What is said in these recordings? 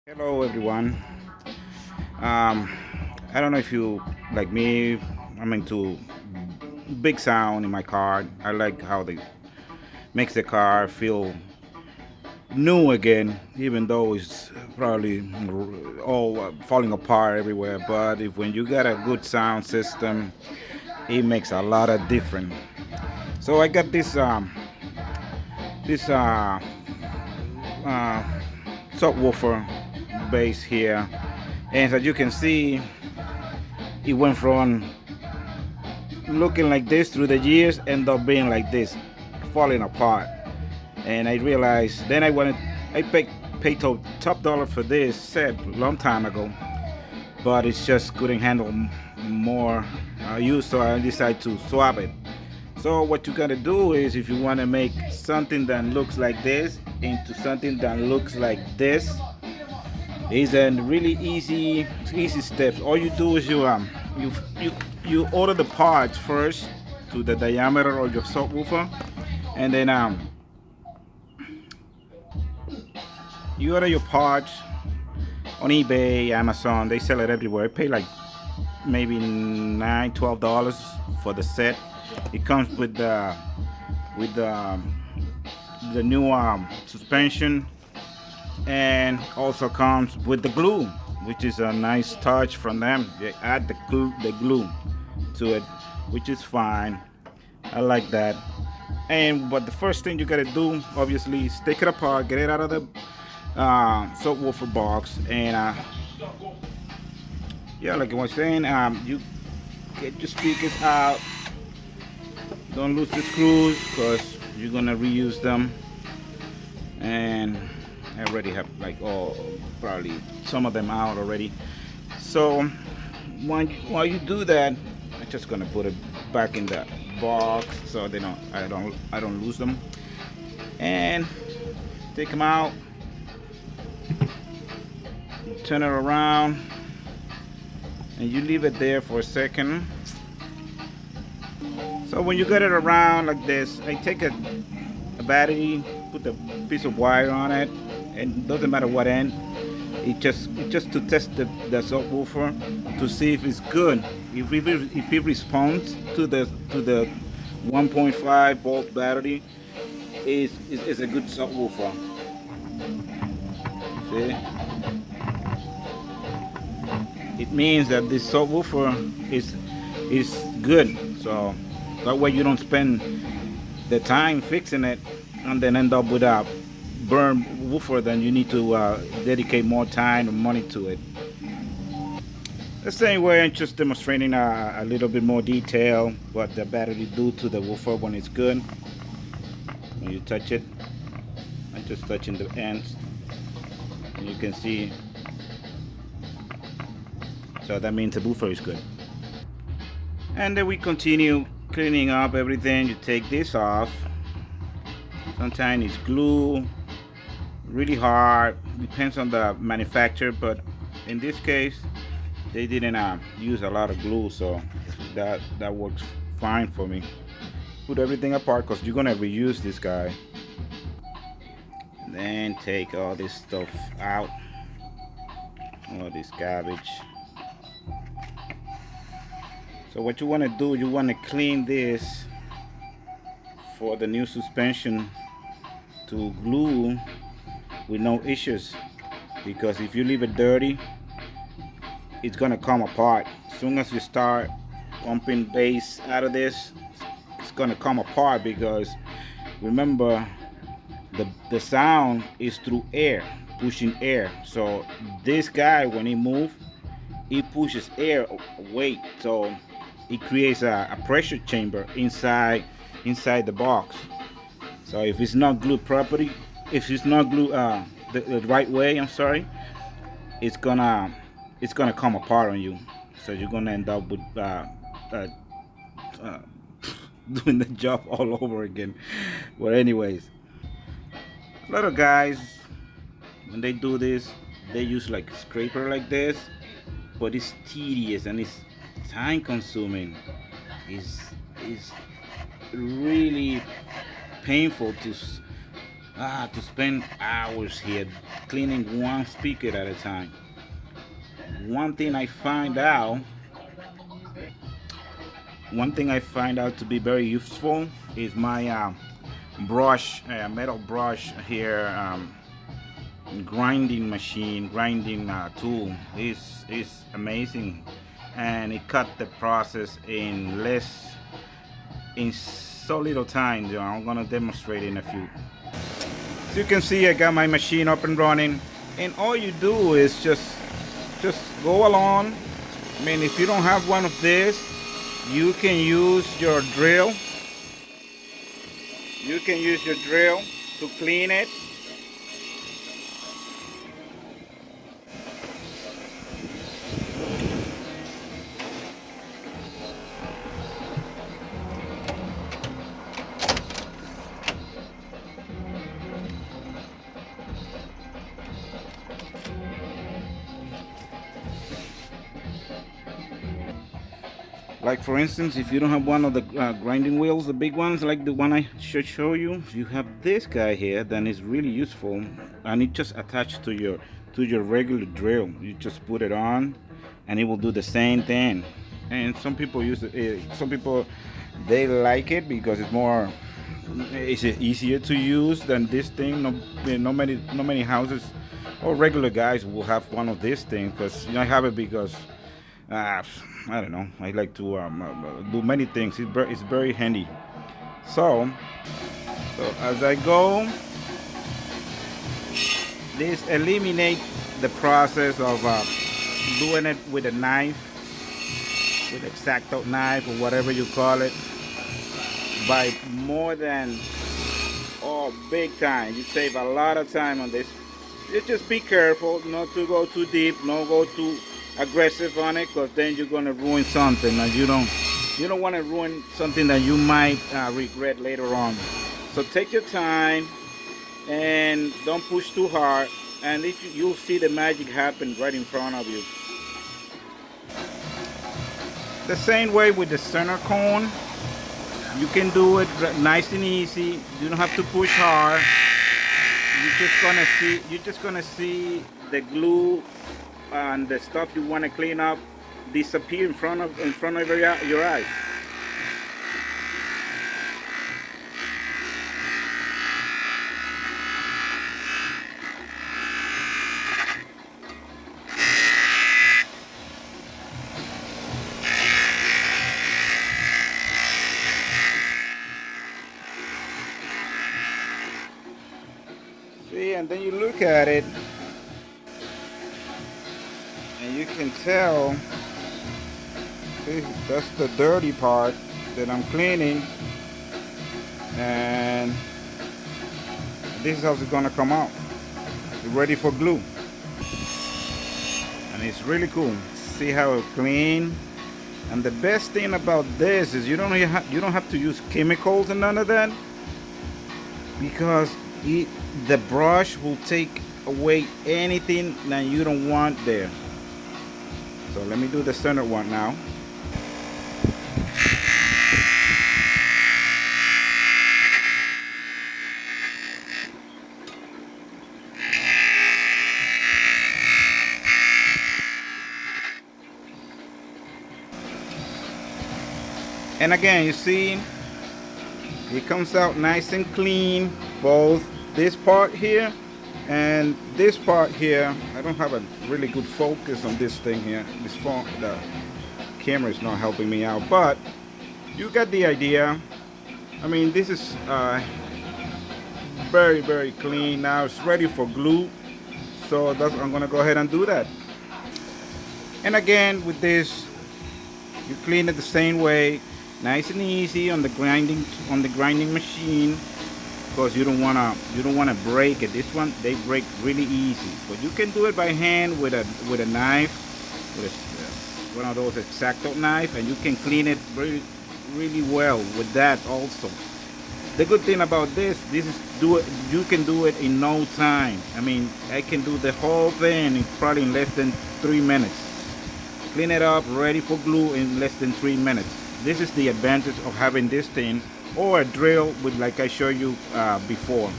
Hello everyone. Um, I don't know if you like me. I'm into big sound in my car. I like how they makes the car feel new again, even though it's probably all falling apart everywhere. But if when you got a good sound system, it makes a lot of difference. So I got this uh, subwoofer base here, and as you can see, it went from looking like this through the years, end up being like this, falling apart. And I realized then I paid top dollar for this set a long time ago, but it just couldn't handle more use, so I decided to swap it. So what you gotta do is, if you want to make something that looks like this into something that looks like this, is a really easy steps. All you do is you you you order the parts first to the diameter of your subwoofer, and then you order your parts on eBay, Amazon. They sell it everywhere. I pay like maybe $9, $12 for the set. It comes with the new suspension, and also comes with the glue, which is a nice touch from them. They add the glue to it, which is fine. I like that. And but the first thing you gotta do, obviously, is take it apart, get it out of the subwoofer box, and yeah, like I was saying, you get your speakers out. Don't lose the screws because you're gonna reuse them. And I already have like probably some of them out already. So while you do that, I'm just gonna put it back in the box so they don't I don't lose them. And take them out, turn it around, and you leave it there for a second. So when you get it around like this, I take a battery, put a piece of wire on it, and doesn't matter what end. It just to test the subwoofer to see if it's good. If it responds to the 1.5 volt battery, is a good subwoofer. See, it means that this subwoofer is good. So that way you don't spend the time fixing it and then end up with a burn woofer. Then you need to dedicate more time and money to it. The same way, I'm just demonstrating a little bit more detail what the battery do to the woofer when it's good. When you touch it, I'm just touching the ends, and you can see. So that means the woofer is good. And then we continue cleaning up everything. You take this off. Sometimes it's glue, really hard. Depends on the manufacturer, but in this case, they didn't use a lot of glue, so that works fine for me. Put everything apart because you're gonna reuse this guy. And then take all this stuff out, all this garbage. So what you want to do, you want to clean this for the new suspension to glue with no issues, because if you leave it dirty, it's gonna come apart. As soon as you start pumping bass out of this, it's gonna come apart, because remember, the sound is through air, pushing air. So this guy, when he moves, he pushes air away, so it creates a pressure chamber inside the box. So if it's not glued properly, if it's not glued the right way, I'm sorry, it's gonna come apart on you. So you're gonna end up with uh, uh, doing the job all over again. But anyways, a lot of guys, when they do this, they use like a scraper like this, but it's tedious and it's time consuming. It's really painful to to spend hours here cleaning one speaker at a time. One thing I find out, one thing I find out to be very useful is my brush, metal brush here, grinding machine, grinding tool is amazing, and it cut the process in so little time. I'm gonna demonstrate in a few. As you can see, I got my machine up and running, and all you do is just go along. I mean, if you don't have one of this, you can use your drill. You can use your drill to clean it. Like for instance, if you don't have one of the grinding wheels, the big ones like the one I should show you, you have this guy here that is really useful, and it just attached to your regular drill. You just put it on, and it will do the same thing. And some people use it. Some people they like it because it's easier to use than this thing. No, no many houses or regular guys will have one of these things, because I have it because uh, I don't know. I like to do many things. It's very handy. So, so as I go, this eliminate the process of doing it with a knife, with exacto knife or whatever you call it, by more than big time. You save a lot of time on this. Just be careful not to go too deep, not go too aggressive on it, because then you're gonna ruin something, and you don't want to ruin something that you might regret later on. So take your time and don't push too hard, and you'll see the magic happen right in front of you. The same way with the center cone, you can do it nice and easy. You don't have to push hard. You're just gonna see the glue and the stuff you want to clean up disappear in front of your eyes. See, and then you look at it, and you can tell, see, that's the dirty part that I'm cleaning, and this is how it's gonna come out. It's ready for glue, and it's really cool. See how it's clean. And the best thing about this is you don't have to use chemicals and none of that, because the brush will take away anything that you don't want there. So let me do the center one now. And again, you see, it comes out nice and clean, both this part here and this part here. I don't have a really good focus on this thing here. This phone, the camera is not helping me out, but you got the idea. I mean, this is very clean now. It's ready for glue, so I'm gonna go ahead and do that. And again, with this, you clean it the same way, nice and easy on the grinding machine, because you don't wanna break it. This one, they break really easy, but you can do it by hand with a knife, with one of those exacto knife, and you can clean it really well with that also. The good thing about this is you can do it in no time. I mean, I can do the whole thing in probably in less than 3 minutes. Clean it up, ready for glue in less than 3 minutes. This is the advantage of having this thing, or a drill with, like I showed you before.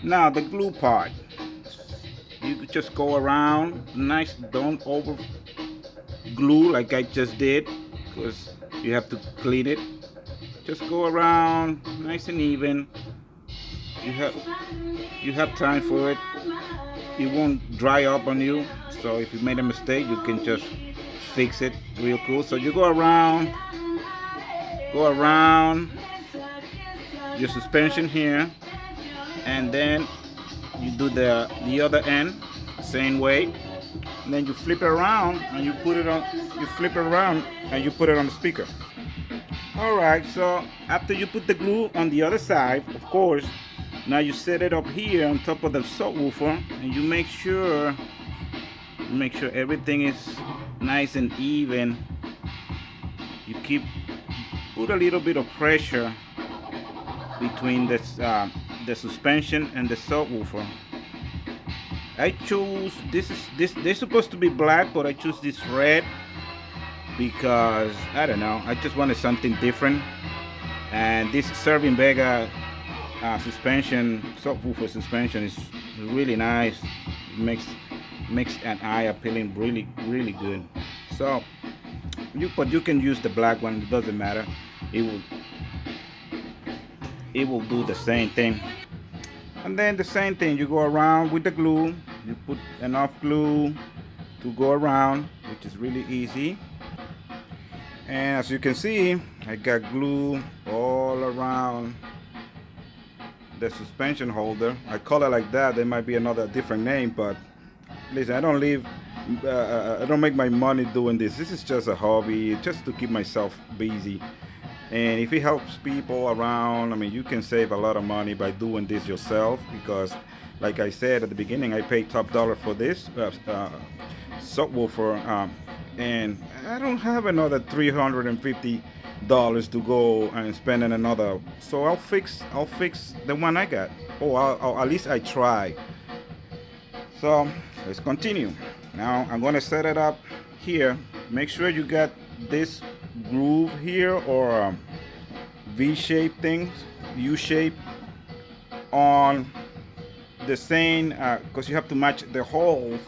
Now the glue part, you could just go around nice, don't over glue like I just did, because you have to clean it. Just go around nice and even. you have you have time for it. It won't dry up on you, so if you made a mistake you can just fix it real cool. So you go around your suspension here, and then you do the other end same way, and then you flip it around and you flip it around and you put it on the speaker. All right, so after you put the glue on the other side, of course, now you set it up here on top of the subwoofer, and you make sure everything is nice and even. You put a little bit of pressure between the suspension and the subwoofer. I choose this. They're supposed to be black, but I choose this red because I don't know. I just wanted something different. And this Serving Vega subwoofer suspension is really nice. It makes an eye appealing really good. So you can use the black one. It doesn't matter. It will it will do the same thing. And then the same thing, you go around with the glue. You put enough glue to go around, which is really easy. And as you can see, I got glue all around the suspension holder. I call it like that. There might be another different name, but listen, I don't make my money doing this. This is just a hobby, just to keep myself busy. And if it helps people around, I mean, you can save a lot of money by doing this yourself, because like I said at the beginning, I paid top dollar for this subwoofer, and I don't have another $350 to go and spend on another. So I'll fix the one I got. Or at least I try. So let's continue. Now I'm gonna set it up here. Make sure you got this groove here, or V-shape things, U-shape on the same, because you have to match the holes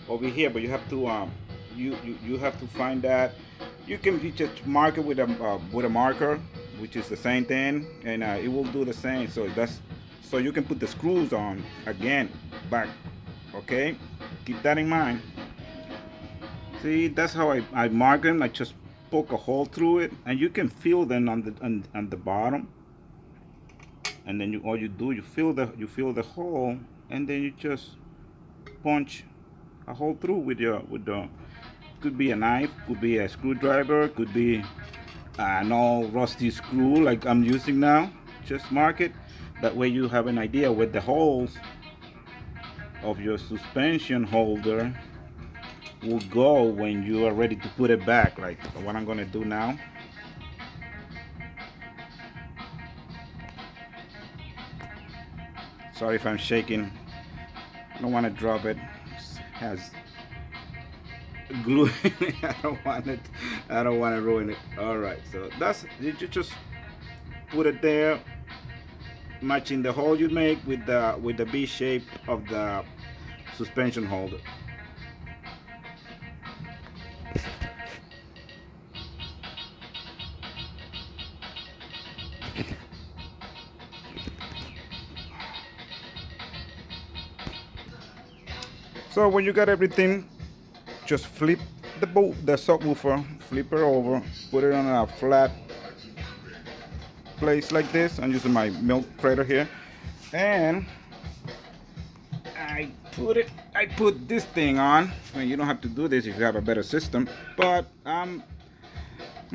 over here, but you have to you have to find that. You just mark it with a marker, which is the same thing, and it will do the same. So you can put the screws on again back. Okay, keep that in mind. See, that's how I mark them. I just poke a hole through it, and you can feel them on the bottom. And then all you do, you feel the hole, and then you just punch a hole through with the, could be a knife, could be a screwdriver, could be an old rusty screw like I'm using now. Just mark it. That way you have an idea where the holes of your suspension holder will go when you are ready to put it back, like what I'm gonna do now. Sorry if I'm shaking. I don't want to drop it. It has glue in it. I don't want to ruin it. All right, so you just put it there, matching the hole you make with the V shape of the suspension holder. So when you got everything, just flip the subwoofer, flip it over, put it on a flat place like this. I'm using my milk crater here, and I put this thing on. I mean, you don't have to do this if you have a better system, but I'm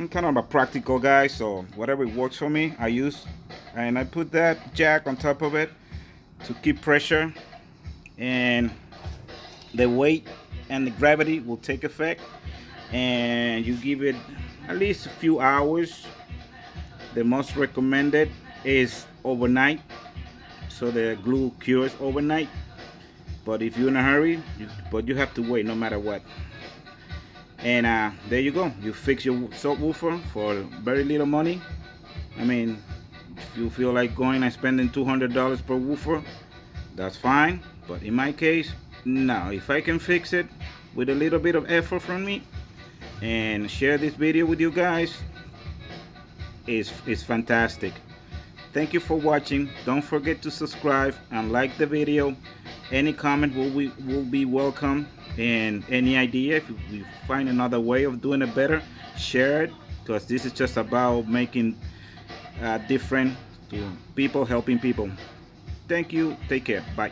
kind of a practical guy, so whatever works for me, I use. And I put that jack on top of it to keep pressure, and the weight and the gravity will take effect, and you give it at least a few hours. The most recommended is overnight, so the glue cures overnight. But if you're in a hurry, you have to wait no matter what. And there you go. You fix your subwoofer for very little money. I mean, if you feel like going and spending $200 per woofer, that's fine. But in my case, no. If I can fix it with a little bit of effort from me and share this video with you guys, is fantastic. Thank you for watching. Don't forget to subscribe and like the video. Any comment will be welcome, and any idea, if we find another way of doing it better, share it, because this is just about making different to people, helping people. Thank you. Take care. Bye.